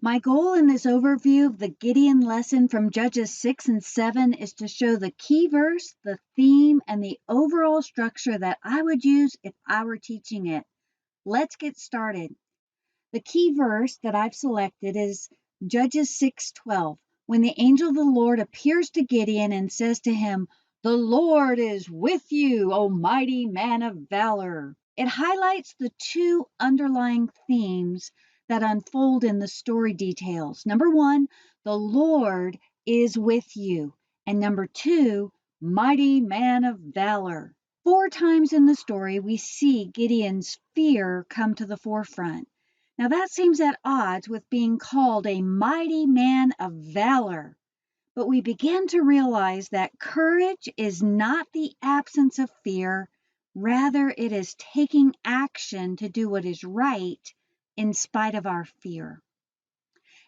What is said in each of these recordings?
My goal in this overview of the Gideon lesson from Judges 6 and 7 is to show the key verse, the theme, and the overall structure that I would use if I were teaching it. Let's get started. The key verse that I've selected is Judges 6:12, when the angel of the Lord appears to Gideon and says to him, "The Lord is with you, O mighty man of valor." It highlights the two underlying themes that unfold in the story details. Number one, the Lord is with you. And number two, mighty man of valor. 4 times in the story, we see Gideon's fear come to the forefront. Now that seems at odds with being called a mighty man of valor. But we begin to realize that courage is not the absence of fear. Rather, it is taking action to do what is right in spite of our fear.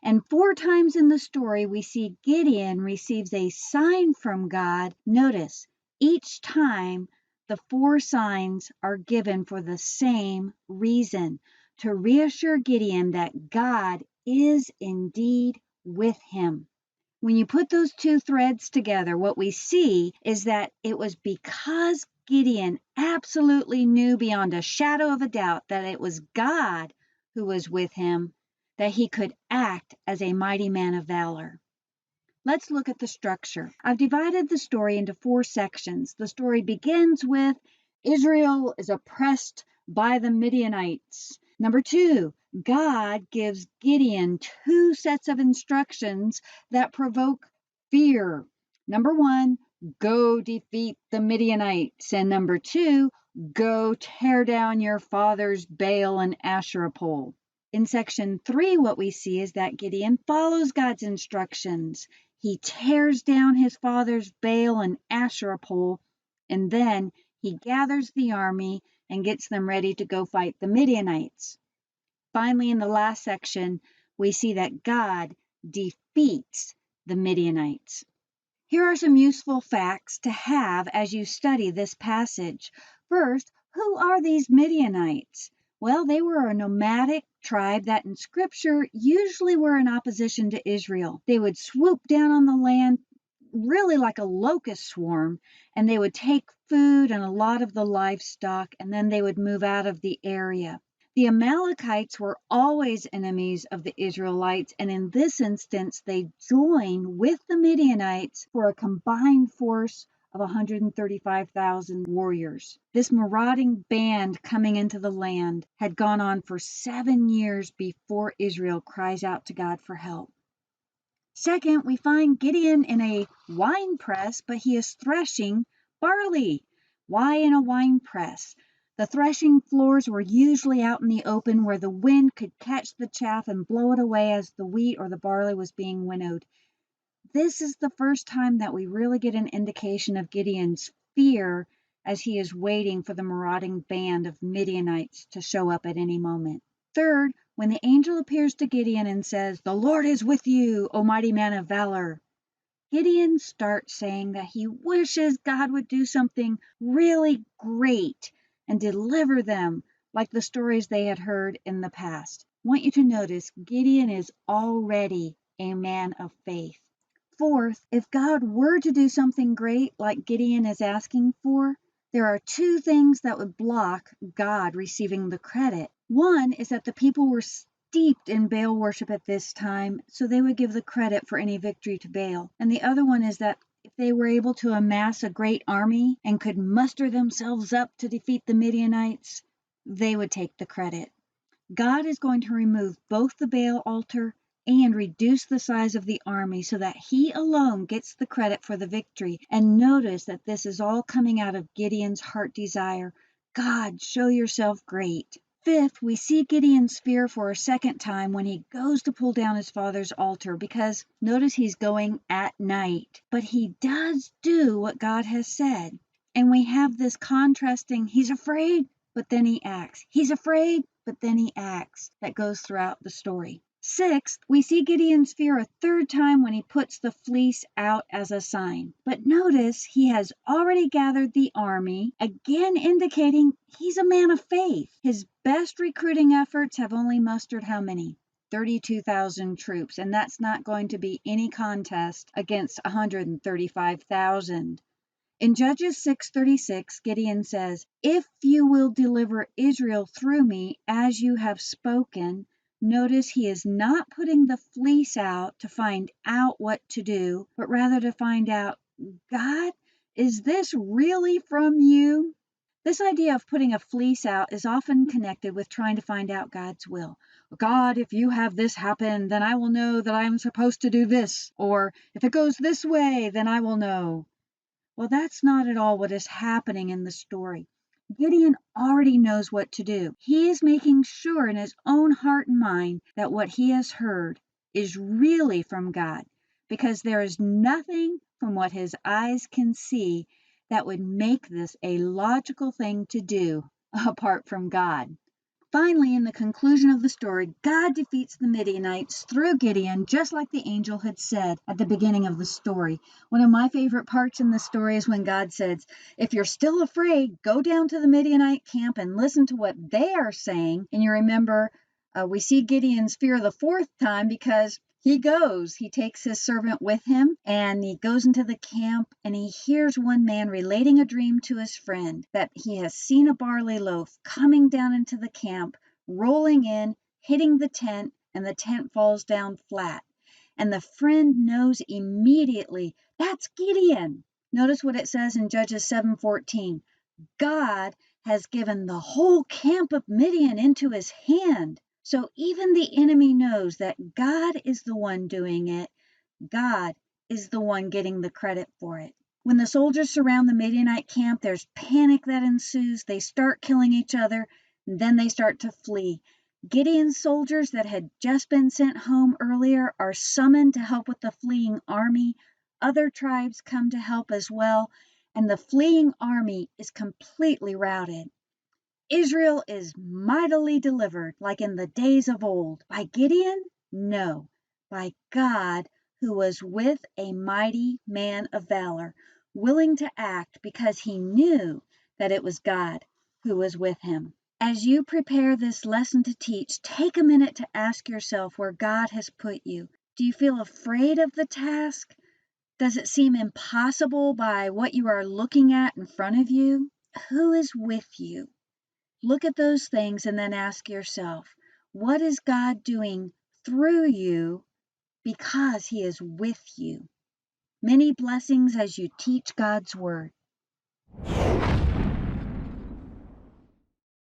And 4 times in the story, we see Gideon receives a sign from God. Notice, each time the 4 signs are given for the same reason, to reassure Gideon that God is indeed with him. When you put those two threads together, what we see is that it was because Gideon absolutely knew beyond a shadow of a doubt that it was God who was with him, that he could act as a mighty man of valor. Let's look at the structure. I've divided the story into 4 sections. The story begins with Israel is oppressed by the Midianites. Number 2, God gives Gideon 2 sets of instructions that provoke fear. Number 1, go defeat the Midianites. And number 2, go tear down your father's Baal and Asherah pole. In section 3, what we see is that Gideon follows God's instructions. He tears down his father's Baal and Asherah pole, and then he gathers the army and gets them ready to go fight the Midianites. Finally, in the last section, we see that God defeats the Midianites. Here are some useful facts to have as you study this passage. First, who are these Midianites? Well, they were a nomadic tribe that in Scripture usually were in opposition to Israel. They would swoop down on the land really like a locust swarm, and they would take food and a lot of the livestock, and then they would move out of the area. The Amalekites were always enemies of the Israelites, and in this instance, they joined with the Midianites for a combined force of 135,000 warriors. This marauding band coming into the land had gone on for 7 years before Israel cries out to God for help. Second, we find Gideon in a wine press, but he is threshing barley. Why in a wine press? The threshing floors were usually out in the open where the wind could catch the chaff and blow it away as the wheat or the barley was being winnowed. This is the first time that we really get an indication of Gideon's fear as he is waiting for the marauding band of Midianites to show up at any moment. Third, when the angel appears to Gideon and says, "The Lord is with you, O mighty man of valor," Gideon starts saying that he wishes God would do something really great and deliver them like the stories they had heard in the past. I want you to notice Gideon is already a man of faith. Fourth, if God were to do something great like Gideon is asking for, there are 2 things that would block God receiving the credit. One is that the people were steeped in Baal worship at this time, so they would give the credit for any victory to Baal. And the other one is that if they were able to amass a great army and could muster themselves up to defeat the Midianites, they would take the credit. God is going to remove both the Baal altar and reduce the size of the army so that he alone gets the credit for the victory. And notice that this is all coming out of Gideon's heart desire. God, show yourself great. Fifth, we see Gideon's fear for a second time when he goes to pull down his father's altar, because notice he's going at night, but he does do what God has said. And we have this contrasting, he's afraid, but then he acts. He's afraid, but then he acts. That goes throughout the story. Sixth, we see Gideon's fear a third time when he puts the fleece out as a sign. But notice he has already gathered the army, again indicating he's a man of faith. His best recruiting efforts have only mustered how many? 32,000 troops, and that's not going to be any contest against 135,000. In Judges 6:36, Gideon says, "If you will deliver Israel through me as you have spoken." Notice he is not putting the fleece out to find out what to do, but rather to find out, God, is this really from you? This idea of putting a fleece out is often connected with trying to find out God's will. God, if you have this happen, then I will know that I am supposed to do this. Or if it goes this way, then I will know. Well, that's not at all what is happening in the story. Gideon already knows what to do. He is making sure in his own heart and mind that what he has heard is really from God, because there is nothing from what his eyes can see that would make this a logical thing to do apart from God. Finally, in the conclusion of the story, God defeats the Midianites through Gideon, just like the angel had said at the beginning of the story. One of my favorite parts in the story is when God says, "If you're still afraid, go down to the Midianite camp and listen to what they are saying." And you remember, we see Gideon's fear the fourth time because he takes his servant with him, and he goes into the camp, and he hears one man relating a dream to his friend that he has seen a barley loaf coming down into the camp, rolling in, hitting the tent, and the tent falls down flat. And the friend knows immediately, that's Gideon. Notice what it says in Judges 7:14. God has given the whole camp of Midian into his hand. So even the enemy knows that God is the one doing it. God is the one getting the credit for it. When the soldiers surround the Midianite camp, there's panic that ensues. They start killing each other, and then they start to flee. Gideon's soldiers that had just been sent home earlier are summoned to help with the fleeing army. Other tribes come to help as well, and the fleeing army is completely routed. Israel is mightily delivered, like in the days of old. By Gideon? No, by God, who was with a mighty man of valor, willing to act because he knew that it was God who was with him. As you prepare this lesson to teach, take a minute to ask yourself where God has put you. Do you feel afraid of the task? Does it seem impossible by what you are looking at in front of you? Who is with you? Look at those things and then ask yourself, what is God doing through you because he is with you? Many blessings as you teach God's word.